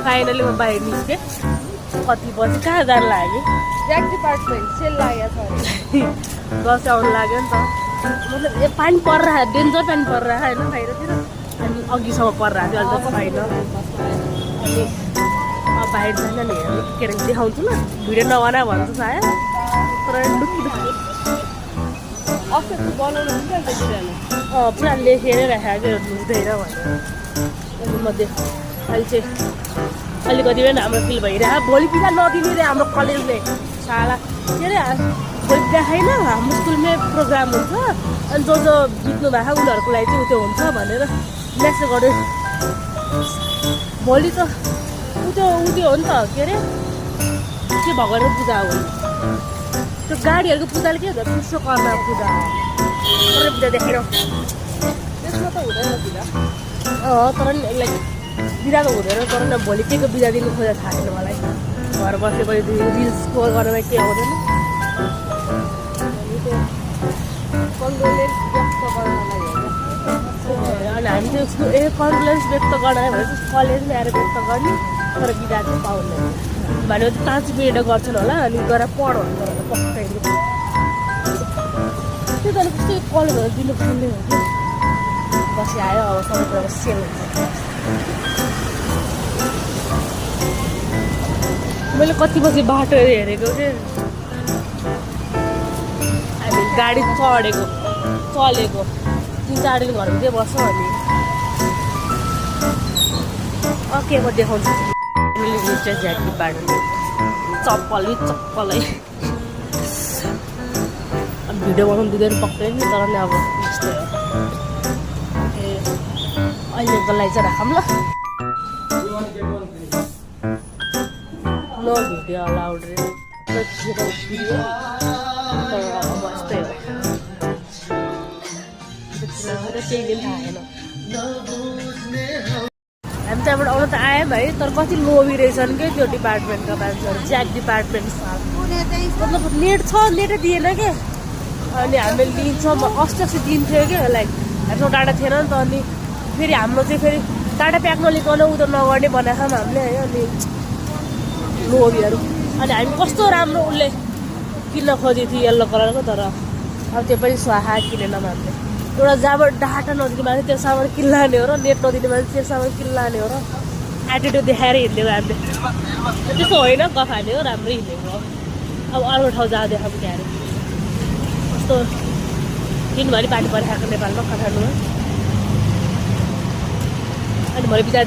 finally म बाहिर निस्केँ कति पछि कहाँ जानु लाग्यो ज्याक डिपार्टमेन्ट सेल लागेको छ अरे दसैँ आउनु लाग्यो नि त मतलब यो पानी परिरहेको डेन्जर पानी परिरहेको होइन बाहिरतिर अनि अघिसम्म परिरहेको थियो अहिले त छैन अनि अब बाहिर जान नि के अरे देखाउँछु ल भिडियो नबना भन्छ सायद तर डुक्की अफसेट बनाउनु हुन्छ नि त बिरालो पुरा लेखेर राखेको हुँदैन भनेर अनि म देख अहिले चाहिँ अलिकति पनि हाम्रो फिल भइरहेको भोलि पिछा नदिने रे हाम्रो कलेजले साला के अरे भोलि देखाएन हाम्रो स्कुलमै प्रोग्राम हुन्छ अनि जो बित्नु भएको उनीहरूको लागि चाहिँ त्यो हुन्छ भनेर मेसेज गर्यो भोलि त उत्यो हो नि त के अरे के भगवान्को पूजा हो त्यो गाडीहरूको पूजाले के हुन्छ विश्वकर्मा पूजा हो पूजा देखेर त्यसमा त हुँदैन पूजा तर नि लाइक बिदा त हुँदैन तर न भोलि के को बिदा दिनु खोजेर थाहा छैन मलाई घर बसेपछि रिल्स स्कोर गर्नमा के आउँदैन कन्डोलेन्स व्यक्त गर्नलाई अनि हामी चाहिँ कन्डोलेन्स व्यक्त गर्न भने चाहिँ कलेजमा आएर व्यक्त गर्ने तर बिदा चाहिँ पाउँदैन भनेपछि 5 मिनट गर्छन् होला अनि गएर पढ भन्नु होला पक्कै त्यो त कस्तो कलेजहरू दिनु खोल्ने हो कि बसी आयो अब सबै कुराको सेल हुन्छ मैले कति बजी बाटो हेरेको कि हामी गाडी चलेको 3-4 दिन घरमा चाहिँ बस्छ अनि ओके म देखाउँछु मैले मिस्टर ज्याक डिपार्टमेन्ट चप्पलै अब भिडियो बनाउनु दिँदैन पक्कै नि तर नि अब यस्तै हो ए अहिलेको लागि चाहिँ राखौँ ल नो भिडियो अलाउड रे भिडियो तर अब यस्तै हो केही दिन थाहा छैन हामी त्यहाँबाट आउनु त आयौँ है तर कति लोभी रहेछन् क्या त्यो डिपार्टमेन्टका मान्छेहरू ज्याक डिपार्टमेन्ट मतलब नेट छ नेटै दिएन क्या अनि हामीले लिन्छौँ अस्ति दिन्थ्यो क्या लाइक हामीसँग डाटा थिएन नि त अनि फेरि हाम्रो चाहिँ फेरि डाटा प्याक नलिकन उयो नगर्ने बनाएको छौँ हामीले है अनि लोभीहरू अनि हामी कस्तो राम्रो उसले किन्न खोजेको थियो येल्लो कलरको तर अब त्यो पनि स्वाहा किनेन हामीले एउटा जहाँबाट डाटा नदिने मान्छे त्यसबाट किन्लाने हो र नेट नदिने मान्छे त्यसबाट किन्लाने हो र एटिट्युड देखाएर हिँड्ने हो हामीले त्यस्तो होइन गफाले हो राम्रो हिँडेको हो अब अर्को ठाउँ जहाँ देखाएको क्या अरे कस्तो दिनभरि पानी परिरहेको नेपालमा काठमाडौँमा अनि भरे बिचरा